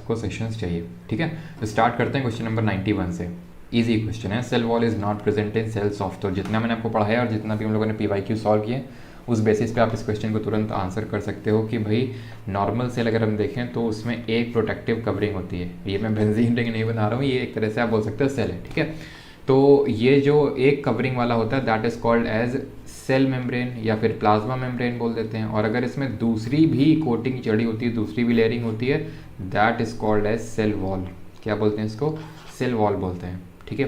आपको सेशंस चाहिए, ठीक है। तो स्टार्ट करते हैं क्वेश्चन नंबर 91 से। इजी क्वेश्चन है, cell wall is not present in cell soft. तो जितना मैंने आपको पढ़ाया और जितना भी हम लोगों ने PYQ सॉल्व किए, उस बेसिस पे आप इस क्वेश्चन को तुरंत आंसर कर सकते हो कि भाई नॉर्मल सेल अगर हम देखें तो उसमें एक प्रोटेक्टिव कवरिंग होती है। ये मैं बेंजीन रिंग नहीं बना रहा हूँ, ये एक तरह से आप बोल सकते हो सेल है, ठीक है। तो ये जो एक कवरिंग वाला होता है that is called as cell membrane या फिर प्लाज्मा मेम्ब्रेन बोल देते हैं। और अगर इसमें दूसरी भी कोटिंग चढ़ी होती है, दूसरी भी लेयरिंग होती है, that is called as cell wall. क्या बोलते हैं इसको? सेल वॉल बोलते हैं, ठीक है।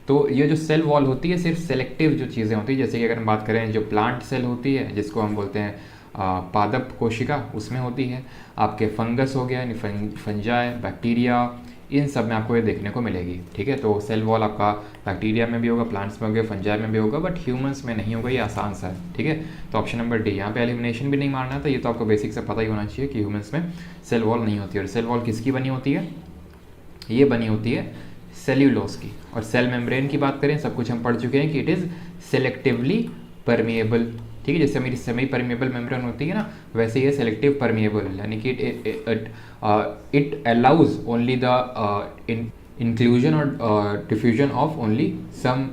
तो ये जो सेल वॉल होती है सिर्फ सेलेक्टिव जो चीज़ें होती है, जैसे कि अगर हम बात करें जो प्लांट सेल होती है जिसको हम बोलते हैं पादप कोशिका, उसमें होती है। आपके फंगस हो गया यानी फंजाई, बैक्टीरिया, इन सब में आपको ये देखने को मिलेगी, ठीक है। तो सेल वॉल आपका बैक्टीरिया में भी होगा, प्लांट्स में होगा, फंजाई में भी होगा, बट ह्यूमंस में नहीं होगा। ये आसान सा है, ठीक है। तो ऑप्शन नंबर डी, यहाँ पे एलिमिनेशन भी नहीं मारना था, ये तो आपको बेसिक से पता ही होना चाहिए कि ह्यूमंस में सेल वॉल नहीं होती है। और सेल वॉल किसकी बनी होती है? ये बनी होती है सेल्यूलोज की। और सेल मेम्ब्रेन की बात करें, सब कुछ हम पढ़ चुके हैं कि इट इज़ सेलेक्टिवली परमिएबल, ठीक है। जैसे मेरी सेमी परमिएबल मेम्ब्रेन होती है ना, वैसे ये सेलेक्टिव परमिएबल, यानी कि it allows only the inclusion और diffusion of only some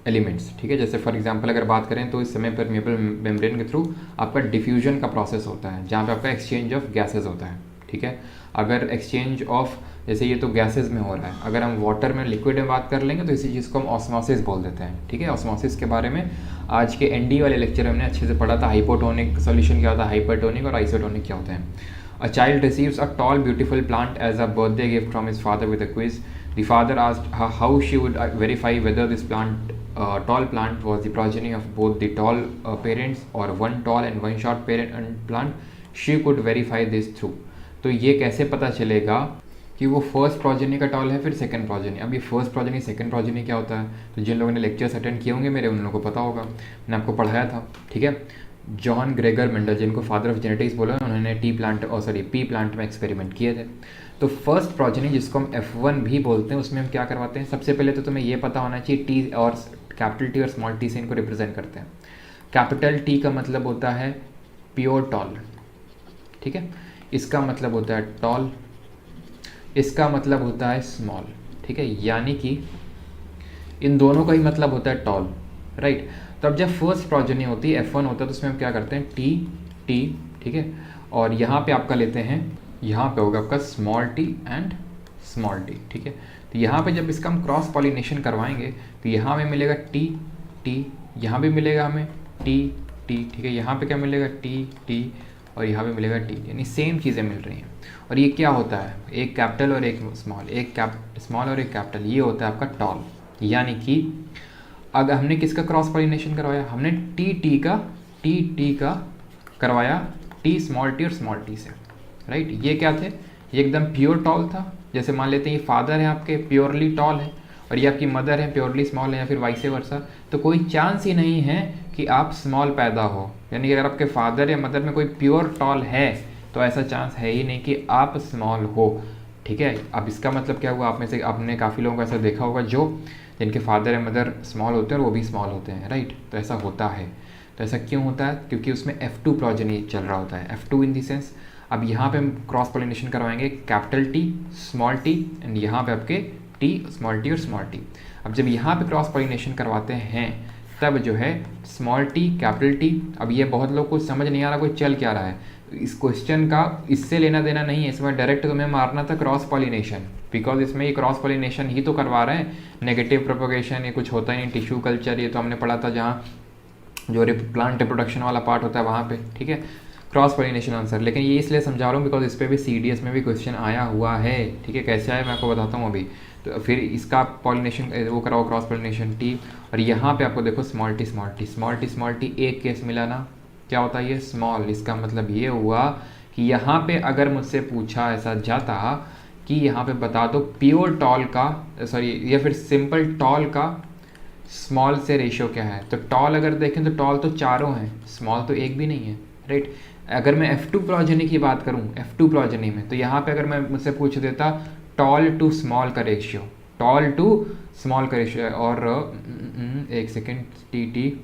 elements, ठीक है। जैसे फॉर एग्जांपल अगर बात करें तो इस सेमी परमिएबल मेम्ब्रेन के थ्रू आपका डिफ्यूजन का प्रोसेस होता है, जहाँ पे आपका एक्सचेंज ऑफ गैसेज होता है, ठीक है। अगर एक्सचेंज ऑफ, जैसे ये तो गैसेज में हो रहा है, अगर हम वाटर में लिक्विड में बात कर लेंगे तो इसी चीज़ को हम ऑस्मोसिस बोल देते हैं, ठीक है। ऑस्मोसिस के बारे में आज के ND वाले लेक्चर में हमने अच्छे से पढ़ा था। हाइपोटोनिक सॉल्यूशन क्या होता है, हाइपरटोनिक और आइसोटोनिक क्या होते हैं। A child receives a tall beautiful plant as a birthday gift from his father with a quiz. The father asked how she would verify whether this plant tall plant was the progeny of both the tall parents or one tall and one short parent and plant. She could verify this through. तो ये कैसे पता चलेगा कि वो first progeny का toll है फिर सेकंड प्रोजेनी? अब ये फर्स्ट प्रोजेनी सेकंड प्रोजेनी क्या होता है? तो जिन लोगों ने लेक्चर्स अटेंड किए होंगे मेरे, उन लोगों को पता होगा, मैंने आपको पढ़ाया था, ठीक है। जॉन ग्रेगर मेंडल, जिनको फादर ऑफ जेनेटिक्स बोला, उन्होंने पी प्लांट में एक्सपेरिमेंट किए थे। तो फर्स्ट प्रोजेनी जिसको हम F1 भी बोलते हैं, उसमें हम क्या करवाते हैं? सबसे पहले तो तुम्हें ये पता होना चाहिए टी और कैपिटल टी और स्मॉल टी से इनको रिप्रेजेंट करते हैं। कैपिटल टी का मतलब होता है प्योर टॉल, ठीक है। इसका मतलब होता है टॉल, इसका मतलब होता है स्मॉल, ठीक है। यानी कि इन दोनों का ही मतलब होता है टॉल, राइट। तो अब जब फर्स्ट प्रोजेनी होती है, F1 होता है, तो उसमें हम क्या करते हैं? टी, ठीक है। और यहाँ पे आपका लेते हैं, यहाँ पे होगा आपका small T and small T, ठीक है। तो यहाँ पे जब इसका हम क्रॉस पॉलिनेशन करवाएंगे तो यहाँ हमें मिलेगा टी, यहाँ भी मिलेगा हमें टी, ठीक है। यहाँ पे क्या मिलेगा? टी और यहाँ पे मिलेगा टी, यानी सेम चीज़ें मिल रही हैं। और ये क्या होता है? एक कैपिटल और एक स्मॉल, स्मॉल और एक कैपिटल, ये होता है आपका टॉल। यानी कि अगर हमने किसका क्रॉस पॉलिनेशन करवाया? हमने टी का करवाया टी स्मॉल टी और स्मॉल टी से, राइट। ये क्या थे? ये एकदम प्योर टॉल था। जैसे मान लेते हैं ये फादर है आपके, प्योरली टॉल है, और ये आपकी मदर है, प्योरली स्मॉल है, या फिर वाइस वर्सा। तो कोई चांस ही नहीं है कि आप स्मॉल पैदा हो। यानी कि अगर आपके फादर या मदर में कोई प्योर टॉल है तो ऐसा चांस है ही नहीं कि आप स्मॉल हो, ठीक है। अब इसका मतलब क्या हुआ? आप में से आपने काफ़ी लोगों को ऐसा देखा होगा जो जिनके फादर या मदर स्मॉल होते हैं और वो भी स्मॉल होते हैं, राइट। तो ऐसा होता है। तो ऐसा क्यों होता है? क्योंकि उसमें F2 प्रोजेनी चल रहा होता है। F2 इन दी सेंस, अब यहाँ पे हम क्रॉस पॉलिनेशन करवाएंगे capital T small T, and यहाँ पे आपके टी स्मॉल टी और स्मॉल टी। अब जब यहाँ पे क्रॉस पॉलिनेशन करवाते हैं तब जो है स्मॉल टी कैपिटल टी। अब ये बहुत लोग को समझ नहीं आ रहा कोई चल क्या रहा है। इस क्वेश्चन का इससे लेना देना नहीं है, इसमें डायरेक्ट तुम्हें मारना था क्रॉस पॉलिनेशन, बिकॉज इसमें ये क्रॉस पॉलिनेशन ही तो करवा रहे हैं। नेगेटिव प्रोपोगेशन ये कुछ होता ही नहीं। टिश्यू कल्चर ये तो हमने पढ़ा था, जहाँ जो प्लांट रिप्रोडक्शन वाला पार्ट होता है वहाँ पे, ठीक है। क्रॉस पॉलिनेशन आंसर, लेकिन ये इसलिए समझा रहा हूँ बिकॉज इस पर भी CDS में भी क्वेश्चन आया हुआ है, ठीक है। कैसे आया मैं आपको बताता हूँ अभी। तो फिर इसका पॉलिनेशन वो कराओ क्रॉस पॉलिनेशन टी, और यहाँ पे आपको देखो स्मॉल टी एक केस मिला ना, क्या होता है ये? स्मॉल। इसका मतलब ये हुआ कि यहाँ पे अगर मुझसे पूछा ऐसा जाता कि यहाँ पे बता दो प्योर टॉल का, सॉरी, या फिर सिंपल टॉल का स्मॉल से रेशियो क्या है, तो टॉल अगर देखें तो टॉल तो चारों हैं, स्मॉल तो एक भी नहीं है, राइट। अगर मैं F2 प्रोजेनी की बात करूं, F2 प्रोजेनी में, तो यहाँ पे अगर मैं मुझसे पूछ देता टॉल टू स्मॉल का रेशियो, और एक सेकेंड टी,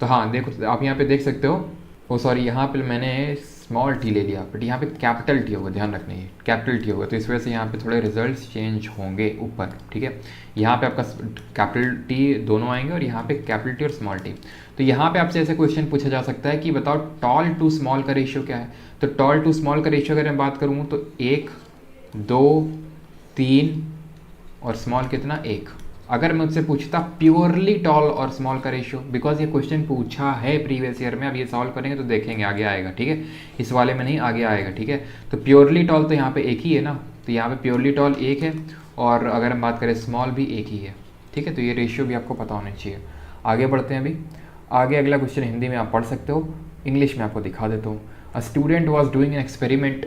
तो हाँ देखो आप यहाँ पे देख सकते हो, ओ सॉरी, यहाँ पे मैंने स्मॉल टी ले लिया, बट यहाँ पे कैपिटल टी होगा, ध्यान रखना है कैपिटल टी होगा, तो इस वजह से यहाँ पे थोड़े रिजल्ट्स चेंज होंगे ऊपर, ठीक है। यहाँ पे आपका कैपिटल टी दोनों आएंगे और यहाँ पे कैपिटल टी और स्मॉल टी। तो यहाँ पे आपसे ऐसे क्वेश्चन पूछा जा सकता है कि बताओ टॉल टू स्मॉल का रेशियो क्या है। तो टॉल टू स्मॉल का रेशियो अगर मैं बात करूँ तो 1, 2, 3 और स्मॉल कितना 1। अगर मैं मुझसे पूछता प्योरली टॉल और स्मॉल का रेशियो, बिकॉज ये क्वेश्चन पूछा है प्रीवियस ईयर में, अब ये सॉल्व करेंगे तो देखेंगे आगे आएगा, ठीक है। इस वाले में नहीं, आगे आएगा, ठीक है। तो प्योरली टॉल तो यहाँ पे एक ही है ना, तो यहाँ पे प्योरली टॉल 1 है, और अगर हम बात करें स्मॉल भी 1 ही है, ठीक है। तो ये रेशियो भी आपको पता होना चाहिए। आगे बढ़ते हैं अभी। आगे अगला क्वेश्चन हिंदी में आप पढ़ सकते हो, इंग्लिश में आपको दिखा देता हूँ। A student was doing an experiment,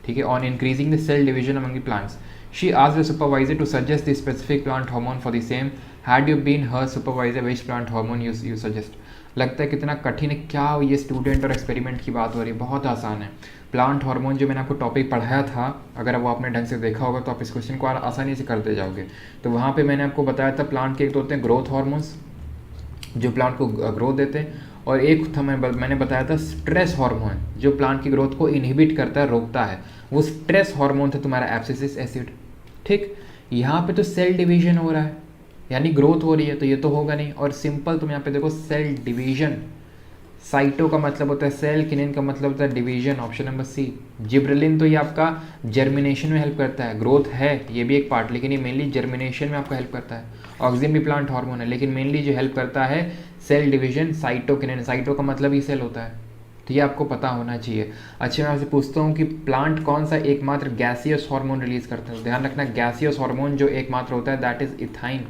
ठीक है, on increasing the cell division among the plants. She asked the supervisor to suggest the specific plant hormone for the same. Had you been her supervisor, which plant hormone you suggest? लगता है कितना कठिन है, क्या ये student और experiment की बात हो रही है, बहुत आसान है। प्लांट हार्मोन जो मैंने आपको टॉपिक पढ़ाया था, अगर वो आपने ढंग से देखा होगा तो आप इस क्वेश्चन को आसानी से करते जाओगे। तो वहाँ पे मैंने आपको बताया था प्लांट के एक तो होते हैं ग्रोथ हार्मोन्स जो प्लांट को ग्रोथ देते हैं, और एक था मैंने बताया था स्ट्रेस हार्मोन जो प्लांट की ग्रोथ को इनहिबिट करता है, रोकता है। वो स्ट्रेस हार्मोन था तुम्हारा एब्सिसिक एसिड, ठीक। यहाँ पे तो सेल डिवीजन हो रहा है, यानी ग्रोथ हो रही है, तो ये तो होगा नहीं। और सिंपल तुम यहाँ पे देखो, सेल डिवीजन, साइटो का मतलब होता है सेल, किनिन का मतलब होता है division, option number C. Gibberellin तो ये आपका जर्मिनेशन में हेल्प करता है, ग्रोथ है ये भी एक पार्ट, लेकिन ये मेनली जर्मिनेशन में आपको हेल्प करता है। ऑक्सीजन भी प्लांट हार्मोन है, लेकिन मेनली जो हेल्प करता है सेल डिवीजन, साइटोकिनिन, साइटो का मतलब ही सेल होता है, तो ये आपको पता होना चाहिए। अच्छा, मैं आपसे पूछता हूँ कि प्लांट कौन सा एकमात्र गैसियस हार्मोन रिलीज करता है। ध्यान रखना, गैसियस हार्मोन जो एकमात्र होता है दैट इज इथाइन।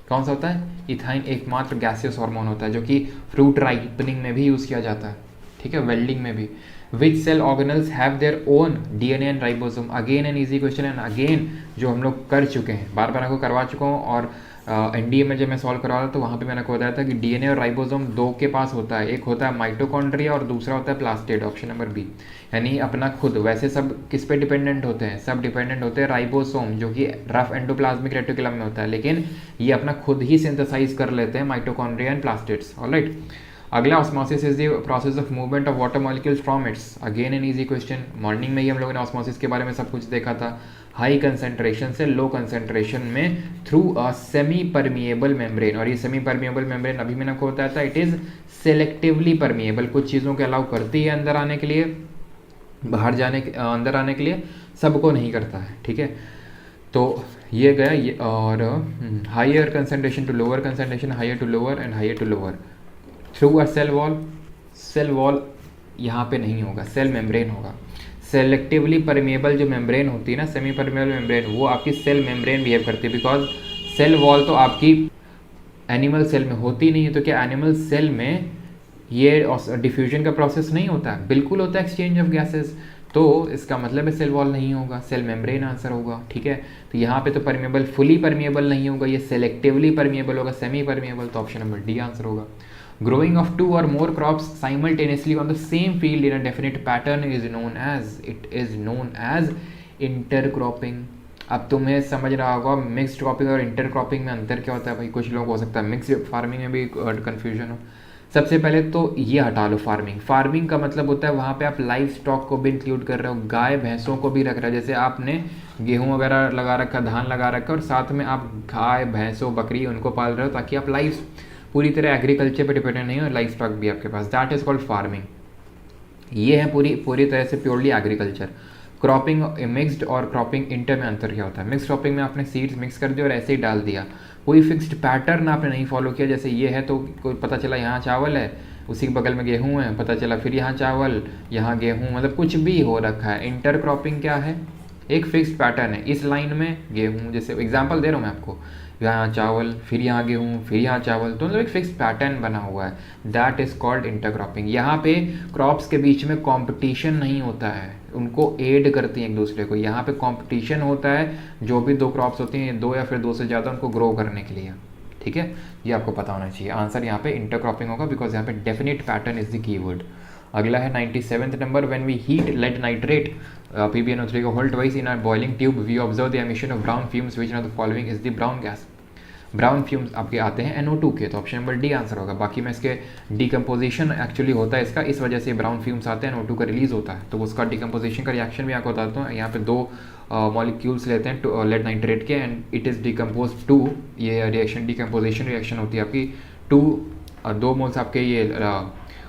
कौन सा होता है? इथाइन एकमात्र गैसियस हार्मोन होता है, जो कि फ्रूट राइपनिंग में भी यूज़ किया जाता है, ठीक है, वेल्डिंग में भी। Which cell organelles have their own DNA and ribosome? Again an easy question and again जो हम लोग कर चुके हैं, बार बार आपको करवा चुका हूँ। और एनडीए में जब मैं सॉल्व करवा रहा था तो वहाँ पे मैंने आपको बताया था कि डीएनए और राइबोसोम दो के पास होता है, एक होता है माइटोकॉन्ड्रिया और दूसरा होता है प्लास्टिड, ऑप्शन नंबर बी। यानी अपना खुद, वैसे सब किस पे डिपेंडेंट होते हैं? सब डिपेंडेंट होते हैं राइबोसोम, जो कि रफ एंडोप्लाज्मिक रेटिकुलम में होता है, लेकिन ये अपना खुद ही सिंथेसाइज कर लेते हैं माइटोकॉन्ड्रिया एंड प्लास्टिड्स, ऑलराइट। अगला, osmosis is the process of movement of water molecules from its. Again an easy question, morning में ही हम लोगों ने ऑस्मोसिस के बारे में सब कुछ देखा था। हाई कंसंट्रेशन से लो कंसंट्रेशन में through a semi permeable membrane, और ये सेमी परमिएबल मेम्ब्रेन अभी मैंने आपको बताया था इट इज सेलेक्टिवली परमिएबल, कुछ चीज़ों के अलाउ करती है अंदर आने के लिए, बाहर जाने के अंदर आने के लिए, सबको नहीं करता है, ठीक है। तो ये गया ये, और higher concentration to lower concentration, higher to lower and higher to lower through a cell wall. Cell wall यहाँ पे नहीं होगा, सेल मेम्ब्रेन होगा। सेलेक्टिवली परमिएबल जो मेम्ब्रेन होती है ना, सेमी परमिएबल मेम्ब्रेन, वो आपकी सेल मेम्ब्रेन बिहेव करती है, बिकॉज सेल वॉल तो आपकी एनिमल सेल में होती नहीं है। तो क्या एनिमल सेल में ये डिफ्यूजन का प्रोसेस नहीं होता है? बिल्कुल होता है, एक्सचेंज ऑफ गैसेस। तो इसका मतलब है सेल वॉल नहीं होगा, सेल मेम्ब्रेन आंसर होगा, ठीक है। तो यहाँ पे तो परमिएबल, फुली परमिएबल नहीं होगा, ये सेलेक्टिवली परमिएबल होगा, सेमी परमिएबल, तो ऑप्शन नंबर डी आंसर होगा। Growing of two or more crops simultaneously on the same field in a definite pattern is known as intercropping. अब तुम्हें समझ रहा होगा मिक्स्ड क्रॉपिंग और इंटरक्रॉपिंग में अंतर क्या होता है भाई। कुछ लोग हो सकता है मिक्स्ड फार्मिंग में भी कन्फ्यूजन हो। सबसे पहले तो ये हटा लो, फार्मिंग का मतलब होता है वहाँ पे आप लाइफ स्टॉक को भी इंक्लूड कर रहे हो, गाय भैंसों को भी रख रहे हो। जैसे आपने गेहूँ वगैरह लगा रखा, धान लगा रखा, और साथ में आप गाय भैंसों बकरी उनको पाल रहे हो, ताकि आप लाइफ पूरी तरह एग्रीकल्चर पे डिपेंडेंट नहीं हो, लाइफ स्टॉक भी आपके पास, दैट इज कॉल्ड फार्मिंग। ये है पूरी तरह से प्योरली एग्रीकल्चर। क्रॉपिंग मिक्स्ड और क्रॉपिंग इंटर में अंतर क्या होता है? मिक्स क्रॉपिंग में आपने सीड्स मिक्स कर दिया और ऐसे ही डाल दिया, कोई फिक्स्ड पैटर्न आपने नहीं फॉलो किया। जैसे ये है तो कोई पता चला यहाँ चावल है, उसी के बगल में गेहूँ है, पता चला फिर यहाँ चावल, यहाँ गेहूँ, मतलब कुछ भी हो रखा है। इंटर क्रॉपिंग क्या है? एक फिक्स्ड पैटर्न है, इस लाइन में गेहूँ, जैसे एग्जाम्पल दे रहा हूँ मैं आपको, यहाँ चावल, फिर यहाँ गेहूँ, फिर यहाँ चावल, तो मतलब एक फिक्स पैटर्न बना हुआ है, दैट इज कॉल्ड इंटरक्रॉपिंग। यहाँ पे क्रॉप्स के बीच में कंपटीशन नहीं होता है, उनको एड करती हैं एक दूसरे को। यहाँ पे कंपटीशन होता है, जो भी दो क्रॉप्स होती हैं, दो या फिर दो से ज़्यादा, उनको ग्रो करने के लिए, ठीक है। ये आपको पता होना चाहिए। आंसर यहाँ पे इंटरक्रॉपिंग होगा, बिकॉज यहाँ पे definite pattern is the keyword. अगला है 97th number, when we heat lead nitrate PbNO3 को hold twice in our boiling tube we observe the emission of brown fumes, which of the following is the brown gas. Brown fumes आपके आते हैं NO2 के, तो option number D answer होगा। बाकी मैं इसके डिकम्पोजिशन एक्चुअली होता है इसका, इस वजह से ब्राउन फ्यूम्स आते हैं, NO2 का रिलीज होता है, तो उसका डिकम्पोजिशन का रिएक्शन भी आपको बताता हूँ। यहाँ पे दो मॉलिक्यूल्स लेते हैं लेड नाइट्रेट के and it is decompose to, ये रिएक्शन डिकम्पोजिशन रिएक्शन होती है आपकी टू, 2 मोल्स आपके ये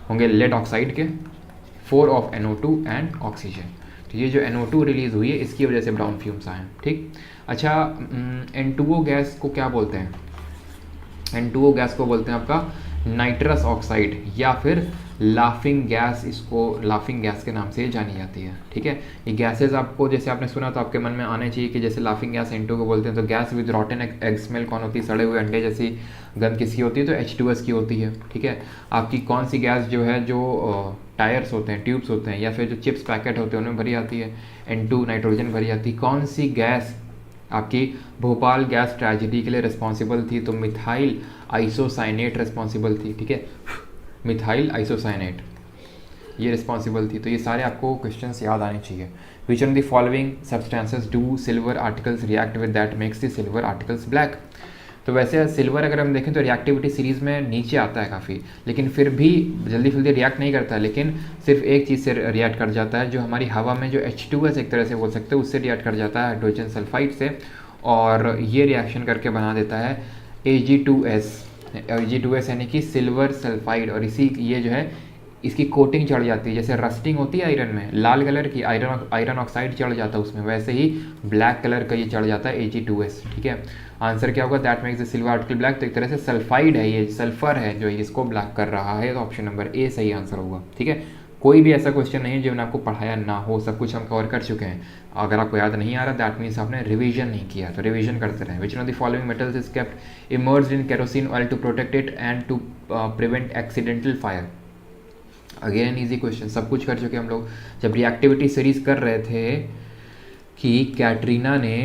होंगे लेड ऑक्साइड के, 4 ऑफ NO2 एंड ऑक्सीजन। तो ये जो NO2 रिलीज़ हुई है इसकी वजह से ब्राउन फ्यूम्स आए हैं, ठीक। अच्छा, N2O गैस को क्या बोलते हैं? N2O गैस को बोलते हैं आपका नाइट्रस ऑक्साइड या फिर लाफिंग गैस, इसको लाफिंग गैस के नाम से जानी जाती है, ठीक है। ये गैसेज आपको जैसे आपने सुना तो आपके मन में आने चाहिए कि जैसे लाफिंग गैस N2 को बोलते हैं, तो गैस विद रॉटन एग स्मेल कौन होती है? सड़े हुए अंडे जैसी गंध किसकी होती है? तो H2S की होती है, ठीक है। आपकी कौन सी गैस जो है, जो टायर्स होते हैं, ट्यूब्स होते हैं, या फिर जो चिप्स पैकेट होते हैं उनमें भरी आती है? N2 नाइट्रोजन भरी आती है। कौन सी गैस आपकी भोपाल गैस ट्रेजेडी के लिए रिस्पॉन्सिबल थी? तो मिथाइल आइसोसाइनेट रिस्पॉन्सिबल थी, ठीक है, मिथाइल आइसोसाइनेट ये रिस्पॉन्सिबल थी। तो ये सारे आपको क्वेश्चंस याद आने चाहिए। Which on the following substances do silver articles react with that makes the silver articles black? तो वैसे सिल्वर अगर हम देखें तो रिएक्टिविटी सीरीज़ में नीचे आता है काफ़ी, लेकिन फिर भी जल्दी जल्दी रिएक्ट नहीं करता है, लेकिन सिर्फ एक चीज़ से रिएक्ट कर जाता है, जो हमारी हवा में जो H2S एक तरह से बोल सकते हैं उससे रिएक्ट कर जाता है, हाइड्रोजन सल्फाइड से, और ये रिएक्शन करके बना देता है Ag2S। Ag2S यानी कि सिल्वर सल्फाइड, और इसी ये जो है इसकी कोटिंग चढ़ जाती है, जैसे रस्टिंग होती है आयरन में, लाल कलर की आयरन ऑक्साइड चढ़ जाता है उसमें, वैसे ही ब्लैक कलर का ये चढ़ जाता है Ag2S, ठीक है। आंसर क्या होगा? That makes the silver article black. तो एक तरह से सल्फाइड है, ये सल्फर है जो इसको ब्लैक कर रहा है, तो ऑप्शन नंबर ए सही आंसर होगा, ठीक है। कोई भी ऐसा क्वेश्चन नहीं है जो मैंने आपको पढ़ाया ना हो, सब कुछ हम कवर कर चुके हैं। अगर आपको याद नहीं आ रहा दैट मीन्स आपने रिवीजन नहीं किया, तो रिवीजन करते रहें। Which of the following metals is kept immersed in kerosene oil to protect it and to prevent accidental fire? Again easy question, सब कुछ कर चुके हम लोग। जब रिएक्टिविटी सीरीज कर रहे थे कि कैटरीना ने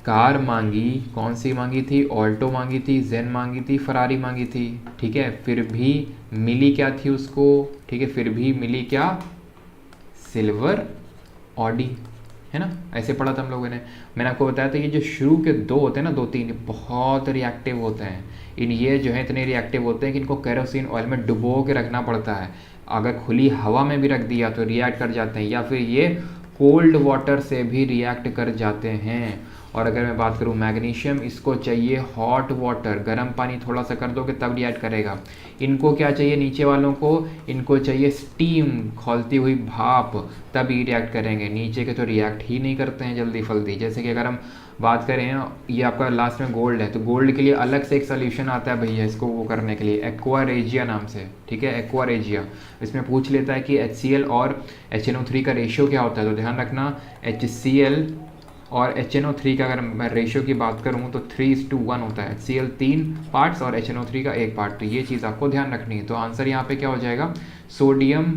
कार मांगी, कौन सी मांगी थी? ऑल्टो मांगी थी, जेन मांगी थी, फरारी मांगी थी, ठीक है, फिर भी मिली क्या थी उसको? ठीक है, फिर भी मिली क्या? सिल्वर ऑडी, है ना, ऐसे पढ़ा था हम लोगों ने। मैंने आपको बताया था ये जो शुरू के दो होते हैं ना, 2-3 बहुत रिएक्टिव होते हैं। ये जो है इतने रिएक्टिव होते हैं कि इनको केरोसिन ऑयल में डुबो के रखना पड़ता है। अगर खुली हवा में भी रख दिया तो रिएक्ट कर जाते हैं, या फिर ये कोल्ड वाटर से भी रिएक्ट कर जाते हैं। और अगर मैं बात करूँ मैग्नीशियम, इसको चाहिए हॉट वाटर, गर्म पानी थोड़ा सा कर दोगे तब रिएक्ट करेगा। इनको क्या चाहिए नीचे वालों को? इनको चाहिए स्टीम, खौलती हुई भाप, तब ये रिएक्ट करेंगे। नीचे के तो रिएक्ट ही नहीं करते हैं जल्दी फल्दी। जैसे कि अगर हम बात करें, ये आपका लास्ट में गोल्ड है, तो गोल्ड के लिए अलग से एक सोल्यूशन आता है भैया इसको वो करने के लिए, एक्वा रेजिया नाम से, ठीक है, एक्वा रेजिया। इसमें पूछ लेता है कि HCl और HNO3 का रेशियो क्या होता है, तो ध्यान रखना HCl और HNO3 का अगर मैं रेशियो की बात करूँ तो 3:1 होता है। HCl 3 पार्ट्स और HNO3 का 1 पार्ट, तो ये चीज़ आपको ध्यान रखनी है। तो आंसर यहाँ पे क्या हो जाएगा? सोडियम,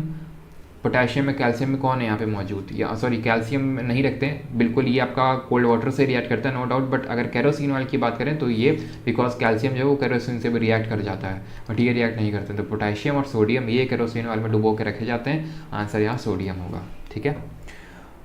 पोटेशियम में, कैल्शियम में कौन है यहाँ पे मौजूद? या सॉरी कैल्शियम नहीं रखते हैं बिल्कुल, ये आपका कोल्ड वाटर से रिएक्ट करता है नो डाउट, बट अगर केरोसिन ऑयल की बात करें तो ये बिकॉज कैल्शियम जो है वो केरोसिन से भी रिएक्ट कर जाता है, बट ये रिएक्ट नहीं करते। तो पोटेशियम और सोडियम ये केरोसिन ऑयल में डुबो के रखे जाते हैं, आंसर यहाँ सोडियम होगा, ठीक है।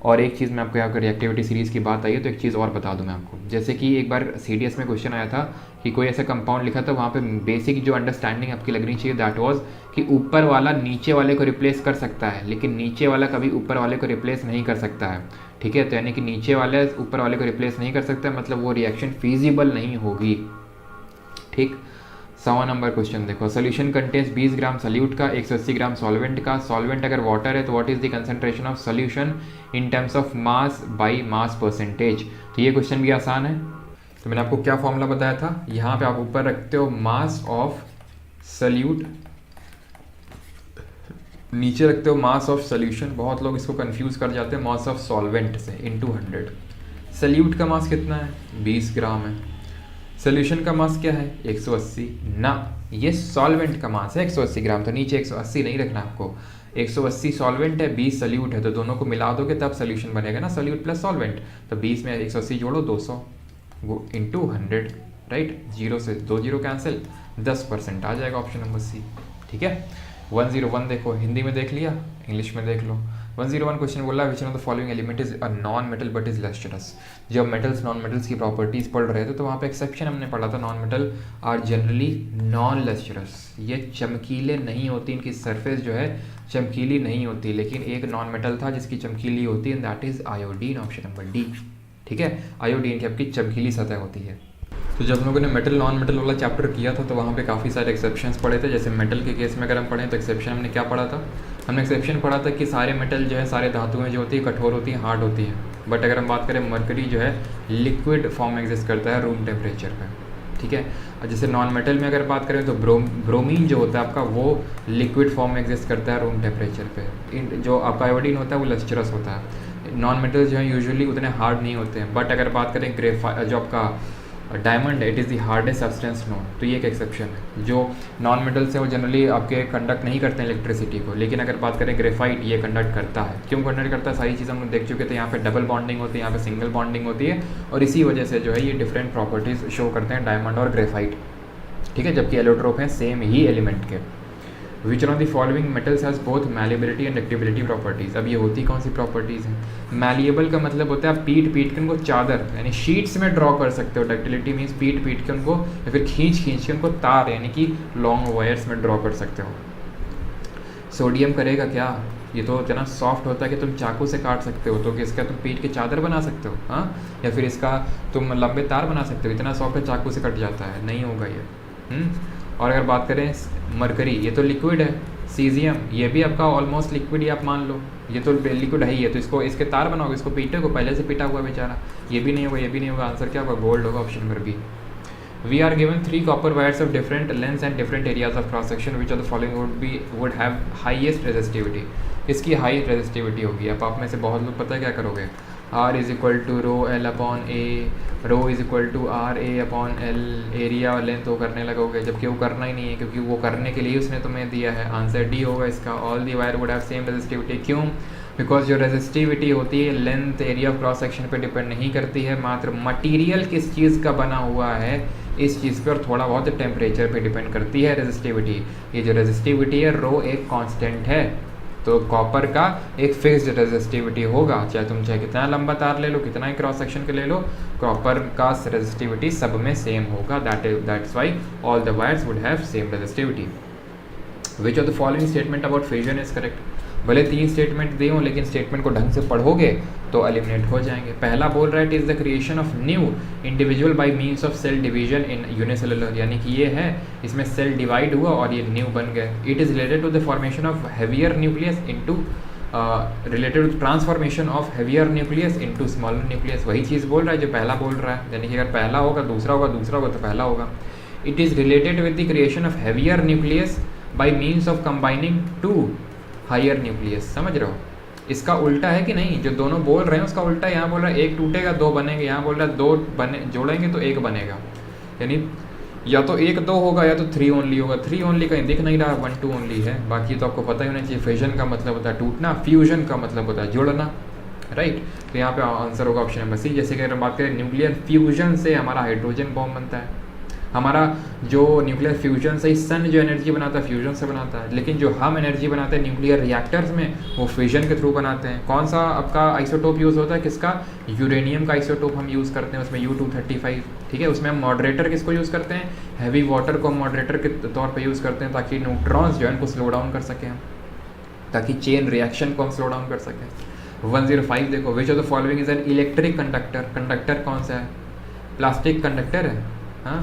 और एक चीज़ मैं आपको यहाँ पर रिएक्टिविटी सीरीज़ की बात आई है तो एक चीज़ और बता दूँ मैं आपको। जैसे कि एक बार CDS में क्वेश्चन आया था कि कोई ऐसा कंपाउंड लिखा था, वहाँ पे बेसिक जो अंडरस्टैंडिंग आपकी लगनी चाहिए दैट वाज कि ऊपर वाला नीचे वाले को रिप्लेस कर सकता है, लेकिन नीचे वाला कभी ऊपर वाले को रिप्लेस नहीं कर सकता है, ठीक है। तो यानी कि नीचे वाले ऊपर वाले को रिप्लेस नहीं कर सकता, मतलब वो रिएक्शन फीजिबल नहीं होगी, ठीक। 100वां नंबर क्वेश्चन देखो, सोल्यूशन कंटेन्स 20 ग्राम सल्यूट का, 180 ग्राम सॉल्वेंट का। सॉल्वेंट अगर वाटर है तो what is the concentration of solution in terms of mass by mass percentage? तो ये क्वेश्चन भी आसान है। तो मैंने आपको क्या फॉर्मूला बताया था, यहाँ पे आप ऊपर रखते हो मास ऑफ सल्यूट, नीचे रखते हो मास ऑफ सोल्यूशन। बहुत लोग इसको कंफ्यूज कर जाते हैं मास ऑफ सॉल्वेंट से, इनटू 100। सल्यूट का मास कितना है? 20 ग्राम है। सोल्यूशन का मास क्या है? 180 ना, ये सॉल्वेंट का मास है 180 ग्राम, तो नीचे 180 नहीं रखना आपको। 180 सॉल्वेंट है, 20 सल्यूट है, तो दोनों को मिला दोगे तब सोल्यूशन बनेगा ना, सल्यूट प्लस सॉल्वेंट। तो 20 में 180 जोड़ो 200 वो इंटू 100, राइट, 0 से 2 0 कैंसिल, 10% आ जाएगा ऑप्शन नंबर सी, ठीक है। 101 देखो, हिंदी में देख लिया, इंग्लिश में देख लो। 101 क्वेश्चन बोला विच of the following element is a non metal but is lustrous. जब मेटल्स नॉन मेटल्स की प्रॉपर्टीज पढ़ रहे थे तो वहाँ पे एक्सेप्शन हमने पढ़ा था, non metal are generally non lustrous, ये चमकीले नहीं होती, इनकी सरफेस जो है चमकीली नहीं होती, लेकिन एक नॉन मेटल था जिसकी चमकीली होती है, that is iodine, option number D. ठीक है, आयोडीन की आपकी चमकीली सतह होती है। तो जब हम लोगों ने मेटल नॉन मेटल वाला चैप्टर किया था तो वहाँ पे काफ़ी सारे एक्सेप्शंस पढ़े थे। जैसे मेटल के केस में अगर हम पढ़ें तो एक्सेप्शन हमने क्या पढ़ा था, हमने एक्सेप्शन पढ़ा था कि सारे मेटल जो है, सारे धातुएं जो होती है कठोर होती हैं, हार्ड होती हैं। बट अगर हम बात करें मरकरी जो है लिक्विड फॉर्म में एग्जिस्ट करता है रूम टेम्परेचर पे। ठीक है, और जैसे नॉन मेटल में अगर बात करें तो ब्रोमीन जो होता है आपका वो लिक्विड फॉर्म में एग्जिस्ट करता है रूम टेम्परेचर पे। जो आपका आयोडीन होता है वो लस्ट्रस होता है। नॉन मेटल जो है यूजुअली उतने हार्ड नहीं होते हैं। बट अगर बात करें जो आपका डायमंड है, it is the hardest substance known, तो ये एक एक्सेप्शन है। जो नॉन मेटल्स है वो जनरली आपके कंडक्ट नहीं करते हैं इलेक्ट्रिसिटी को, लेकिन अगर बात करें ग्रेफाइट, ये कंडक्ट करता है। क्यों कंडक्ट करता है, सारी चीज़ हम लोग देख चुके थे। यहाँ पे डबल बॉन्डिंग होती है, यहाँ पे सिंगल बॉन्डिंग होती है, और इसी वजह से जो है ये डिफरेंट प्रॉपर्टीज़ शो करते हैं डायमंड और ग्रेफाइट। ठीक है, जबकि एलोट्रोप हैं सेम ही एलिमेंट के। Which of the following metals has both malleability and ductility properties. अब ये होती कौन सी प्रॉपर्टीज़ हैं? मैलिएबल का मतलब होता है आप पीट के उनको चादर यानी शीट्स में ड्रॉ कर सकते हो। डक्टिलिटी मीन्स पीट के उनको या फिर खींच के उनको तार यानी कि लॉन्ग वायर्स में ड्रॉ कर सकते हो। सोडियम करेगा क्या, ये तो इतना सॉफ्ट होता है कि तुम चाकू से काट सकते हो, तो कि इसका तुम पीट के चादर बना सकते हो, हाँ, या फिर इसका तुम लंबे तार बना सकते हो। इतना सॉफ्ट है चाकू से कट जाता है, नहीं होगा ये। और अगर बात करें मरकरी, ये तो लिक्विड है। सीजियम ये भी आपका ऑलमोस्ट लिक्विड ही आप मान लो, ये तो लिक्विड है ही है, तो इसको इसके तार बनाओगे, इसको पीटे को पहले से पिटा हुआ बेचारा, ये भी नहीं होगा, ये भी नहीं होगा। आंसर क्या होगा, गोल्ड होगा, option number B. We are given 3 copper wires of different lengths and different areas of cross section. Which of the following would have highest resistivity? इसकी हाई रेजिस्टिविटी होगी। अब आप में से बहुत लोग पता है क्या करोगे, R is equal to rho L upon A, rho is equal to R A upon L, area और लेंथ वो करने लगोगे, जबकि वो करना ही नहीं है, क्योंकि वो करने के लिए उसने तुम्हें दिया है। आंसर डी होगा इसका, all the wire would have same resistivity. क्यों? बिकॉज जो रेजिस्टिविटी होती है length area of cross section पे डिपेंड नहीं करती है, मात्र मटीरियल किस चीज़ का बना हुआ है इस चीज़ पे और थोड़ा बहुत टेम्परेचर पे डिपेंड करती है रेजिस्टिविटी। ये जो रेजिस्टिविटी है रो एक कांस्टेंट है, तो कॉपर का एक फिक्स्ड रेजिस्टिविटी होगा, चाहे कितना लंबा तार ले लो, कितना ही क्रॉस सेक्शन के ले लो, कॉपर का रेजिस्टिविटी सब में सेम होगा। That's why all the wires would have same resistivity. Which of the following statement about fusion is correct? भले 3 स्टेटमेंट दिए हों, लेकिन स्टेटमेंट को ढंग से पढ़ोगे तो एलिमिनेट हो जाएंगे। पहला बोल रहा है it is the creation of new individual by means of cell division in unicellular, यानी कि ये है इसमें सेल डिवाइड हुआ और ये न्यू बन गए। It is related to the formation of heavier nucleus into related to transformation of heavier nucleus into smaller nucleus. वही चीज़ बोल रहा है जो पहला बोल रहा है, यानी कि अगर पहला होगा दूसरा होगा, दूसरा होगा तो पहला होगा। It is related with the creation of heavier nucleus by means of combining 2 higher nucleus. समझ रहे हो, इसका उल्टा है कि नहीं, जो दोनों बोल रहे हैं उसका उल्टा है। यहाँ बोल रहा है 1 टूटेगा 2 बनेंगे, यहाँ बोल रहा है 2 बने जोड़ेंगे तो 1 बनेगा, यानी या तो 1 2 होगा या तो 3 ओनली होगा। 3 ओनली कहीं दिख नहीं रहा, 1 2 ओनली है। बाकी तो आपको पता ही होना चाहिए, फ्यूजन का मतलब होता है टूटना, फ्यूजन का मतलब होता है जोड़ना, राइट। तो यहाँ पे आंसर होगा ऑप्शन नंबर सी। जैसे कि अगर बात करें न्यूक्लियर फ्यूजन से हमारा हाइड्रोजन बॉम्ब बनता है, हमारा जो न्यूक्लियर फ्यूजन से सन जो एनर्जी बनाता है फ्यूजन से बनाता है, लेकिन जो हम एनर्जी बनाते हैं न्यूक्लियर रिएक्टर्स में वो फ्यूजन के थ्रू बनाते हैं। कौन सा आपका आइसोटोप यूज़ होता है, किसका? यूरेनियम का आइसोटोप हम यूज़ करते हैं, उसमें U235। ठीक है, उसमें हम मॉडरेटर किसको यूज़ करते हैं, हैवी वाटर को हम मॉडरेटर के तौर पर यूज़ करते हैं, ताकि न्यूट्रॉन्स जो है उनको स्लो डाउन कर सकें, ताकि चेन रिएक्शन को हम स्लो डाउन कर सकें। 105 देखो, विच of the following is an electric conductor. Conductor कौन सा है? प्लास्टिक कंडक्टर है, हाँ।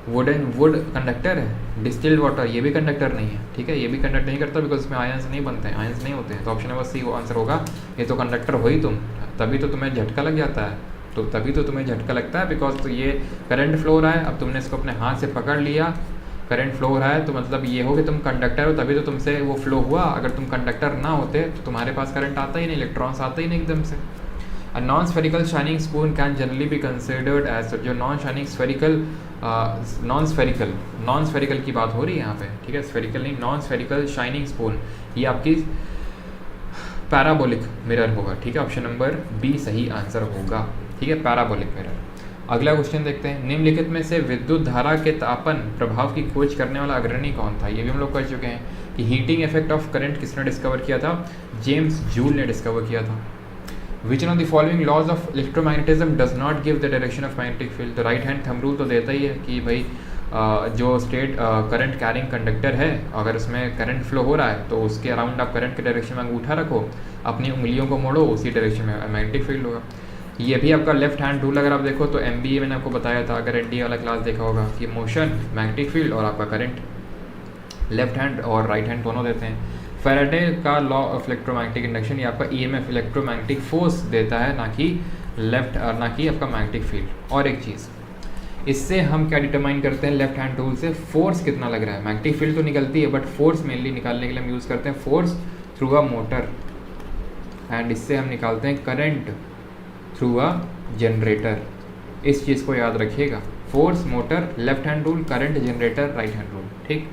वुड कंडक्टर है। डिस्टिल्ड वाटर ये भी कंडक्टर नहीं है, ठीक है, ये भी कंडक्ट नहीं करता बिकॉज इसमें आयंस नहीं बनते हैं, आयंस नहीं होते हैं। तो ऑप्शन नंबर सी वो आंसर होगा। ये तो कंडक्टर हो ही तुम, तभी तो तुम्हें झटका लग जाता है, तो तभी तो तुम्हें झटका लगता है बिकॉज तो ये करंट फ्लो रहा है, अब तुमने इसको अपने हाथ से पकड़ लिया, करंट फ्लो हो रहा है, तो मतलब ये हो कि तुम कंडक्टर हो, तभी तो तुमसे वो फ्लो हुआ। अगर तुम कंडक्टर ना होते तो तुम्हारे पास करंट आता ही नहीं, इलेक्ट्रॉन्स आते ही नहीं एकदम से। A non-spherical shining spoon can generally be considered as, जो non-spherical की बात हो रही है यहाँ पे, ठीक है, spherical नहीं, non-spherical shining spoon, ये आपकी पैराबोलिक मिरर होगा, ठीक है, ऑप्शन नंबर बी सही आंसर होगा, ठीक है, पैराबोलिक मिरर। अगला क्वेश्चन देखते हैं, निम्नलिखित में से विद्युत धारा के तापन प्रभाव की खोज करने वाला अग्रणी कौन था? ये भी हम लोग कर चुके हैं कि हीटिंग इफेक्ट ऑफ करंट किसने डिस्कवर किया था? जेम्स जूल ने डिस्कवर किया था। Which of the following laws of electromagnetism does not give the direction of magnetic field. तो राइट हैंड थंब रूल तो देता ही है कि भाई जो स्टेट करंट कैरिंग कंडक्टर है, अगर उसमें करंट फ्लो हो रहा है तो उसके अराउंड आप करंट के डायरेक्शन में अंगूठा रखो, अपनी उंगलियों को मोड़ो, उसी डायरेक्शन में मैग्नेटिक फील्ड होगा। ये भी आपका लेफ्ट हैंड रूल अगर आप देखो तो MBA मैंने आपको बताया था, अगर NDA वाला क्लास देखा होगा, कि मोशन, मैग्नेटिक फील्ड और आपका करंट लेफ्ट हैंड और राइट हैंड दोनों देते हैं। फैराडे का लॉ ऑफ इलेक्ट्रोमैग्नेटिक इंडक्शन ये आपका EMF इलेक्ट्रोमैग्नेटिक फोर्स देता है, ना कि आपका मैग्नेटिक फील्ड। और एक चीज़, इससे हम क्या डिटरमाइन करते हैं लेफ्ट हैंड रूल से, फोर्स कितना लग रहा है। मैग्नेटिक फील्ड तो निकलती है बट फोर्स मेनली निकालने के लिए हम यूज़ करते हैं force through a motor, and इससे हम निकालते हैं करंट थ्रू अ जनरेटर। इस चीज़ को याद रखिएगा, force motor left hand rule, current generator right hand rule, ठीक।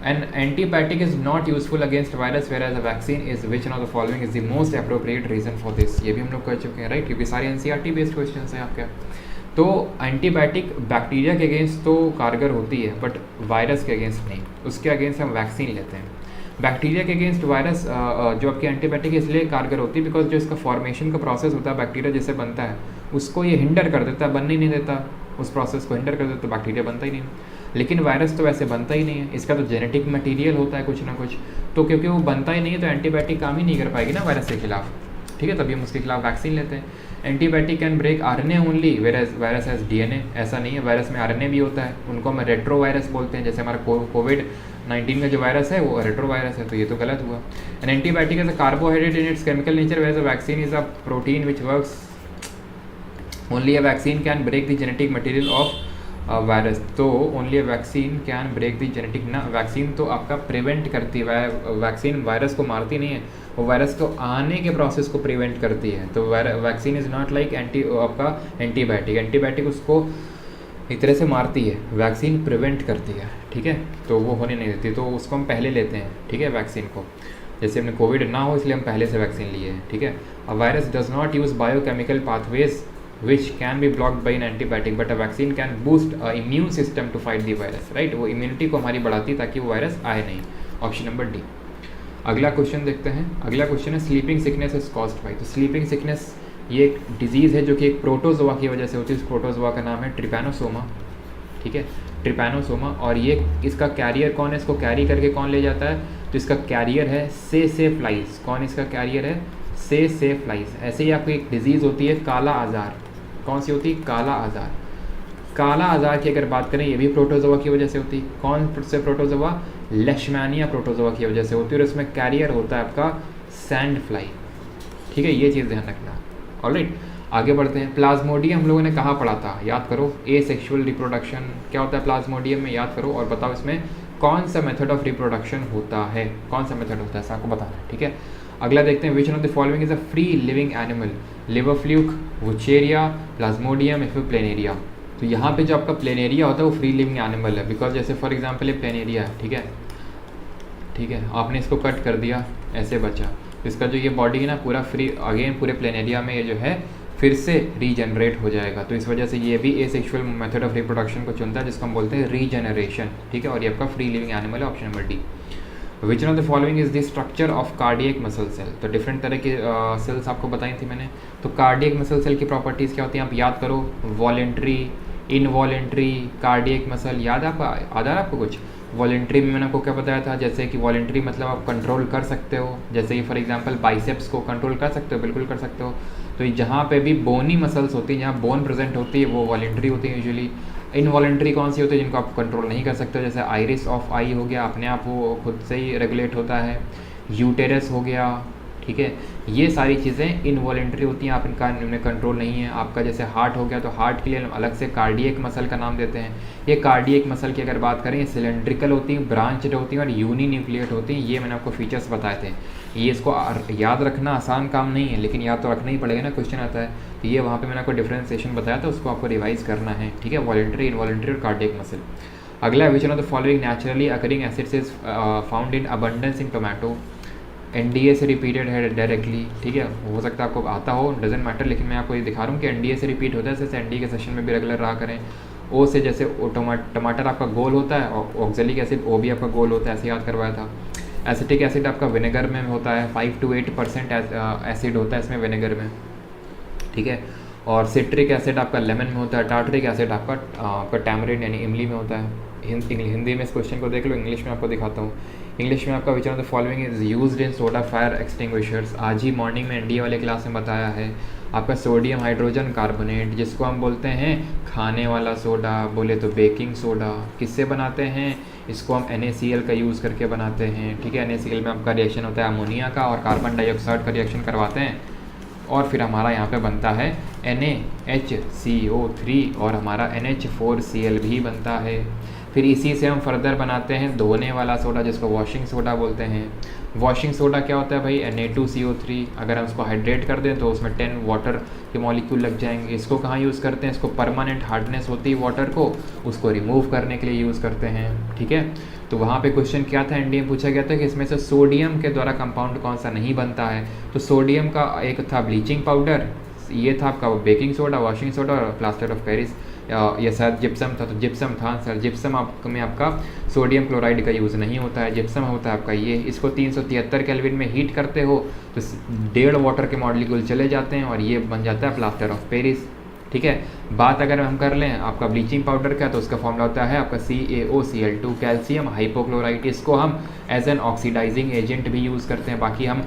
An antibiotic is not useful against virus whereas a vaccine is which of the following is the most appropriate reason for this. ये भी हम लोग कर चुके हैं, right, क्योंकि सारे NCERT बेस्ड क्वेश्चन हैं आपके। तो एंटीबायोटिक बैक्टीरिया के अगेंस्ट तो कारगर होती है बट वायरस के अगेंस्ट नहीं, उसके अगेंस्ट हम वैक्सीन लेते हैं। बैक्टीरिया के अगेंस्ट वायरस जो आपकी एंटीबायोटिक इसलिए कारगर होती है बिकॉज जो इसका फॉर्मेशन का प्रोसेस होता है, बैक्टीरिया जैसे बनता है उसको ये हिंडर कर देता है, बनने ही नहीं देता, उस प्रोसेस को हिंडर कर देता तो बैक्टीरिया बनता ही नहीं। लेकिन वायरस तो वैसे बनता ही नहीं है, इसका तो जेनेटिक मटेरियल होता है कुछ ना कुछ, तो क्योंकि वो बनता ही नहीं है तो एंटीबायोटिक काम ही नहीं कर पाएगी ना वायरस के खिलाफ, ठीक है, तभी हम उसके खिलाफ वैक्सीन लेते हैं। Antibiotic can break RNA only where virus has DNA, ऐसा नहीं है, वायरस में RNA भी होता है, उनको हम रेट्रो वायरस बोलते हैं। जैसे हमारा कोविड-19 का जो वायरस है वो रेट्रो वायरस है, तो ये तो गलत हुआ। An antibiotic is a carbohydrate in its chemical nature where a vaccine is a protein which works only a vaccine can break the genetic material of virus. तो only a vaccine can break the genetic, ना vaccine तो आपका prevent करती है, vaccine virus को मारती नहीं है, वो वायरस को आने के प्रोसेस को प्रिवेंट करती है। तो वैक्सीन इज़ नॉट लाइक आपका एंटीबायोटिक उसको एक तरह से मारती है, वैक्सीन प्रिवेंट करती है, ठीक है, तो वो होने नहीं देती, तो उसको हम पहले लेते हैं, ठीक है, वैक्सीन को। जैसे हमने कोविड ना हो इसलिए हम पहले से वैक्सीन लिए हैं, ठीक है। A virus does not use biochemical pathways which can be blocked by an antibiotic but a vaccine can boost a immune system to fight the virus, right, वो इम्यूनिटी को हमारी बढ़ाती है ताकि वो वायरस आए नहीं। Option number D. अगला क्वेश्चन देखते हैं। अगला क्वेश्चन है sleeping sickness is caused by. तो स्लीपिंग सिकनेस ये एक डिजीज़ है जो कि एक प्रोटोजोआ की वजह से होती है। इस प्रोटोजोआ का नाम है ट्रिपैनोसोमा, ठीक है, ट्रिपैनोसोमा। और ये इसका कैरियर कौन है, इसको कैरी करके कौन ले जाता है, तो इसका कैरियर है से फ्लाइज। कौन इसका कैरियर है, से फ्लाइज। ऐसे ही आपको एक डिजीज़ होती है काला आज़ार। कौन सी होती है, काला आज़ार। काला आज़ार की अगर बात करें ये भी प्रोटोजोआ की वजह से होती है। कौन से प्रोटोजोआ, लेशमैनिया प्रोटोजोआ की वजह से होती है, और इसमें कैरियर होता है आपका सैंड फ्लाई, ठीक है, ये चीज़ ध्यान रखना। ऑलराइट, आगे बढ़ते हैं। प्लाज्मोडियम हम लोगों ने कहाँ पढ़ा था, याद करो, एसेक्सुअल रिप्रोडक्शन क्या होता है प्लाज्मोडियम में, याद करो और बताओ इसमें कौन सा मेथड ऑफ रिप्रोडक्शन होता है, कौन सा मेथड होता है, ऐसा आपको बताना है, ठीक है। अगला देखते हैं, विच of the following is a free living animal, liver fluke, Wuchereria, Plasmodium या फिर प्लेनेरिया। तो यहाँ पे जो आपका प्लेनेरिया होता है वो फ्री लिविंग एनिमल है, बिकॉज जैसे फॉर एग्जांपल ये प्लेनेरिया है, ठीक है, ठीक है, आपने इसको कट कर दिया, ऐसे बचा, तो इसका जो ये बॉडी है ना पूरा फ्री, अगेन पूरे प्लेनेरिया में ये जो है फिर से रीजनरेट हो जाएगा। तो इस वजह से ये भी एसेक्सुअल मेथड ऑफ रिप्रोडक्शन को चुनता है, जिसको हम बोलते हैं रीजनरेशन, ठीक है, और ये आपका फ्री लिविंग एनिमल है। Option number D. Which of the following is the structure of cardiac muscle cell. तो डिफरेंट तरह की सेल्स आपको बताई थी मैंने। तो कार्डियक मसल सेल की प्रॉपर्टीज़ क्या होती हैं, आप याद करो, वॉलेंट्री, इनवॉलेंट्री, कार्डियक मसल, याद आ रहा है आपको कुछ। वॉलेंट्री में मैंने आपको क्या बताया था, जैसे कि वॉलेंट्री मतलब आप कंट्रोल कर सकते हो, जैसे कि फॉर एग्जांपल बाइसेप्स को कंट्रोल कर सकते हो, बिल्कुल कर सकते हो। तो जहाँ पे भी बोनी मसल्स होती हैं, जहाँ बोन प्रेजेंट होती है, वो वॉलेंट्री होती है यूजुअली। इनवॉलेंट्री कौन सी होती है, जिनको आप कंट्रोल नहीं कर सकते, जैसे आइरिस ऑफ आई हो गया, अपने आप वो खुद से ही रेगुलेट होता है। यूटेरस हो गया, ठीक है, ये सारी चीज़ें इनवॉलेंट्री होती हैं, आप इनमें कंट्रोल नहीं है। आपका जैसे हार्ट हो गया, तो हार्ट के लिए अलग से कार्डियक मसल का नाम देते हैं। ये कार्डियक मसल की अगर बात करें, ये सिलेंड्रिकल होती हैं, ब्रांचड होती हैं और यूनी न्यूक्लिएट होती हैं। ये मैंने आपको फीचर्स बताए थे। ये इसको याद रखना आसान काम नहीं है, लेकिन याद तो रखना ही पड़ेगा ना, क्वेश्चन आता है। तो ये वहाँ पे मैंने आपको डिफ्रेंसिएशन बताया था, उसको आपको रिवाइज करना है, ठीक है, वॉलेंट्री, इनवॉलेंट्री और कार्डियक मसल। अगला, विच of the following naturally occurring acids is found in abundance in tomato. NDA से रिपीटेड है डायरेक्टली, ठीक है, हो सकता है आपको आता हो, डजेंट मैटर, लेकिन मैं आपको ये दिखा रहा हूँ कि NDA से रिपीट होता है, जैसे NDA के सेशन में भी रेगुलर रहा करें। ओ से जैसे टमाटर आपका गोल होता है, और ऑक्जेलिक एसिड ओ भी आपका गोल होता है, ऐसे याद करवाया था। एसिटिक एसिड आपका विनेगर में होता है, 5 to 8% एसिड होता है इसमें विनेगर में, ठीक है। और सिट्रिक एसिड आपका लेमन में होता है, टार्टरिक एसिड आपका टैमरिंड यानी इमली में होता है। हिंदी में इस क्वेश्चन को देख लो, इंग्लिश में आपको दिखाता हूँ। इंग्लिश में आपका विच of the following is used in soda fire extinguishers. आज ही मॉर्निंग में एनडीए वाले क्लास में बताया है। आपका सोडियम हाइड्रोजन कार्बोनेट, जिसको हम बोलते हैं खाने वाला सोडा, बोले तो बेकिंग सोडा। किससे बनाते हैं? इसको हम NaCl का यूज़ करके बनाते हैं, ठीक है। NaCl में आपका रिएक्शन होता है अमोनिया का और कार्बन डाइऑक्साइड का रिएक्शन करवाते हैं और फिर हमारा यहाँ पे बनता है NaHCO3 और हमारा NH4Cl भी बनता है। फिर इसी से हम फर्दर बनाते हैं धोने वाला सोडा, जिसको वॉशिंग सोडा बोलते हैं। वॉशिंग सोडा क्या होता है भाई? Na2CO3। अगर हम उसको हाइड्रेट कर दें तो उसमें 10 वाटर के मॉलिक्यूल लग जाएंगे। इसको कहाँ यूज़ करते हैं? इसको परमानेंट हार्डनेस होती है वाटर को, उसको रिमूव करने के लिए यूज़ करते हैं, ठीक है। तो वहाँ पे क्वेश्चन क्या था, एनडीए में पूछा गया था कि इसमें से सोडियम के द्वारा कंपाउंड कौन सा नहीं बनता है। तो सोडियम का एक था ब्लीचिंग पाउडर, ये था आपका बेकिंग सोडा, वॉशिंग सोडा और प्लास्टर ऑफ पेरिस, या शायद जिप्सम था। तो जिप्सम था सर। जिप्सम में आपका सोडियम क्लोराइड का यूज़ नहीं होता है, जिप्सम होता है आपका ये। इसको 373 केल्विन में हीट करते हो तो 1.5 वाटर के मॉलिक्यूल चले जाते हैं और ये बन जाता है प्लास्टर ऑफ पेरिस, ठीक है। बात अगर हम कर लें आपका ब्लीचिंग पाउडर का, तो उसका फॉर्मूला होता है आपका CaOCl2, कैल्शियम हाइपोक्लोराइट। इसको हम एज एन ऑक्सीडाइजिंग एजेंट भी यूज़ करते हैं। बाकी हम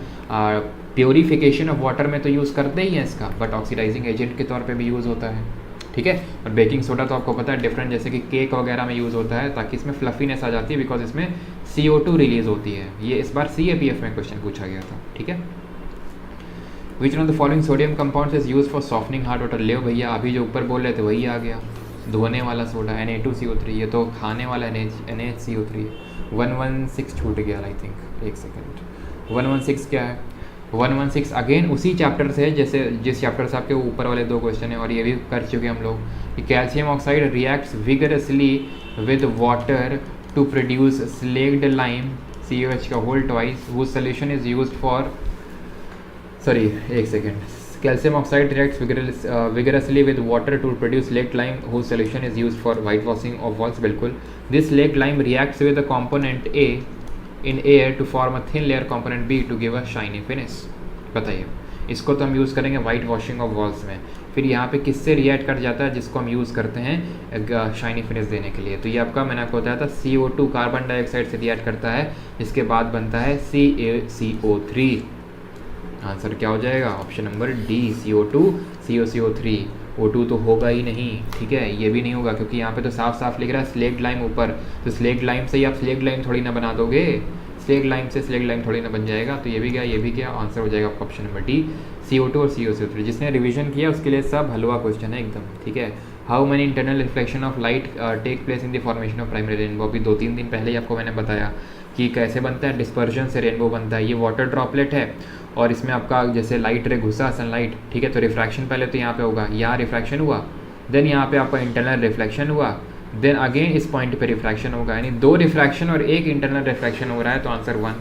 प्योरीफिकेशन ऑफ वाटर में तो यूज़ करते ही हैं इसका, बट ऑक्सीडाइजिंग एजेंट के तौर पे भी यूज़ होता है, ठीक है। और बेकिंग सोडा तो आपको पता है डिफरेंट, जैसे कि केक वगैरह में यूज़ होता है ताकि इसमें फ्लफीनेस आ जाती है, बिकॉज इसमें CO2 रिलीज होती है। ये इस बार CAPF में क्वेश्चन पूछा गया था, ठीक है। Which one of the following sodium compounds is use for softening hard water. ले भैया, अभी जो ऊपर बोल रहे थे वही आ गया, धोने वाला सोडा Na2CO3। ये तो खाने वाला NaHCO3। 116 छूट गया आई थिंक, एक सेकेंड। 116 क्या है? 116 अगेन उसी चैप्टर से है जैसे जिस चैप्टर से आपके ऊपर वाले 2 क्वेश्चन हैं, और ये भी कर चुके हम लोग कि calcium oxide reacts vigorously with water to produce slaked lime COH का whole twice whose solution is used for, sorry एक second, calcium oxide reacts vigorously with water to produce slaked lime whose solution is used for whitewashing of walls। बिल्कुल। this slaked lime reacts with the component A in air to form a thin layer component B to give a shiny finish। बताइए, इसको तो हम use करेंगे white washing of walls में। फिर यहाँ पे किससे रिएक्ट कर जाता है, जिसको हम यूज़ करते हैं शाइनी फिनिश देने के लिए। तो ये आपका मैंने आपको बताया था CO2 कार्बन डाइऑक्साइड से रिएक्ट करता है, जिसके बाद बनता है CaCO3। आंसर क्या हो जाएगा? Option number D, CO2 COCO3। O2 तो होगा ही नहीं, ठीक है। ये भी नहीं होगा क्योंकि यहाँ पे तो साफ साफ लिख रहा है स्लेक्ड लाइम ऊपर, तो स्लेक्ड लाइम से ही आप स्लेक्ड लाइम थोड़ी ना बना दोगे, स्लेक्ड लाइम से स्लेक्ड लाइम थोड़ी ना बन जाएगा। तो ये भी क्या, ये भी क्या, आंसर हो जाएगा आपका ऑप्शन नंबर डी, CO2 और COCO3। जिसने रिवीजन किया उसके लिए सब हलवा क्वेश्चन है एकदम, ठीक है। How many internal reflection of light take place in the formation of primary rainbow. अभी 2-3 दिन पहले ही आपको मैंने बताया कि कैसे बनता है, डिस्पर्जन से रेनबो बनता है। ये वाटर ड्रॉपलेट है और इसमें आपका जैसे लाइट रे घुसा सनलाइट, ठीक है, तो रिफ्रैक्शन पहले तो यहाँ पे होगा, यहाँ रिफ्रैक्शन हुआ, देन यहाँ पे आपका इंटरनल रिफ्लेक्शन हुआ, देन अगेन इस पॉइंट पे रिफ्रैक्शन होगा, यानी 2 रिफ्रैक्शन और 1 इंटरनल रिफ्रैक्शन हो रहा है। तो आंसर 1।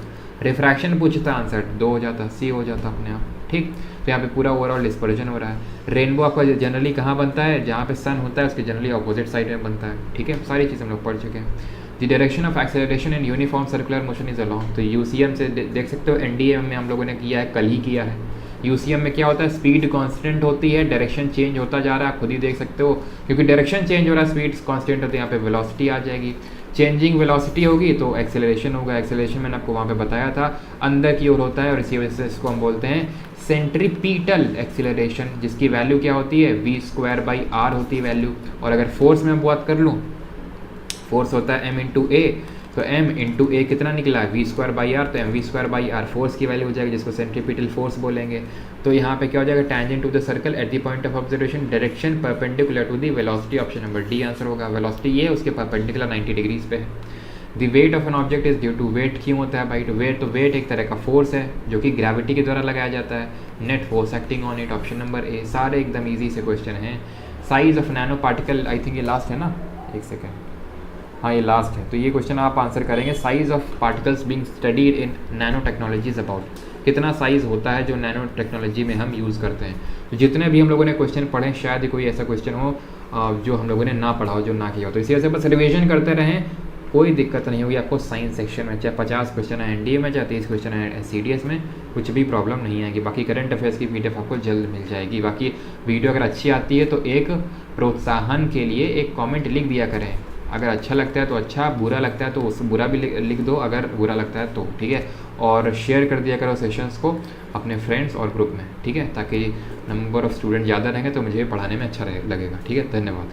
रिफ्रैक्शन पूछता आंसर 2 हो जाता, C हो जाता अपने आप, ठीक। तो यहाँ पे पूरा ओवरऑल डिस्पर्जन हो रहा है। रेनबो आपका जनरली कहाँ बनता है? जहाँ पे सन होता है उसके जनरली अपोजिट साइड में बनता है, ठीक है। सारी चीज़ हम लोग पढ़ चुके हैं। The direction of acceleration in uniform circular motion is along. तो UCM से देख सकते हो, NDA में हम लोगों ने किया है, कल ही किया है। UCM में क्या होता है, स्पीड कांस्टेंट होती है, डायरेक्शन चेंज होता जा रहा है, आप खुद ही देख सकते हो, क्योंकि डायरेक्शन चेंज हो रहा है, स्पीड कांस्टेंट होती है, यहाँ पे वेलोसिटी आ जाएगी। चेंजिंग वेलोसिटी होगी तो एक्सेलरेशन होगा। एक्सेलरेशन मैंने आपको वहाँ पे बताया था अंदर की ओर होता है, और इसी वजह से इसको हम बोलते हैं सेंट्रीपीटल एक्सेलरेशन, जिसकी वैल्यू क्या होती है, v²/r होती है वैल्यू। और अगर फोर्स में बात कर लूँ, फोर्स होता है m × a, तो m × a कितना निकला है, v²/r, तो mv²/r फोर्स की वैल्यू हो जाएगी, जिसको सेंट्रीपिटल फोर्स बोलेंगे। तो यहाँ पे क्या हो जाएगा, tangent to the circle at the point of observation, direction perpendicular to the velocity. Option number D answer होगा। वेलोसिटी ये उसके परपेंडिकुलर 90 डिग्रीज पे है। The weight of an object is due to, weight क्यों होता है भाई, तो वेट एक तरह का फोर्स है जो कि ग्रेविटी के द्वारा लगाया जाता है, net force acting on it. Option number A. सारे एकदम ईजी से क्वेश्चन हैं। Size of nano particle, I think ये लास्ट है ना, एक सेकेंड, हाँ ये लास्ट है। तो ये क्वेश्चन आप आंसर करेंगे, size of particles being studied in nano technologies about, कितना साइज होता है जो नैनो टेक्नोलॉजी में हम यूज़ करते हैं। तो जितने भी हम लोगों ने क्वेश्चन पढ़े, शायद कोई ऐसा क्वेश्चन हो जो हम लोगों ने ना पढ़ा हो, जो ना किया हो। तो इसी वजह से बस रिविजन करते रहें, कोई दिक्कत नहीं होगी आपको साइंस सेक्शन में, चाहे 50 क्वेश्चन है एनडीए में, चाहे 30 क्वेश्चन है सीडीएस में, कुछ भी प्रॉब्लम नहीं आएगी। बाकी करंट अफेयर्स की पीडीएफ आपको जल्द मिल जाएगी। बाकी वीडियो अगर अच्छी आती है तो एक प्रोत्साहन के लिए एक कमेंट लिख दिया करें, अगर अच्छा लगता है तो अच्छा, बुरा लगता है तो उस बुरा भी लिख दो अगर बुरा लगता है तो, ठीक है। और शेयर कर दिया करो सेशंस को अपने फ्रेंड्स और ग्रुप में, ठीक है, ताकि नंबर ऑफ़ स्टूडेंट ज़्यादा रहेंगे तो मुझे पढ़ाने में अच्छा लगेगा, ठीक है। धन्यवाद।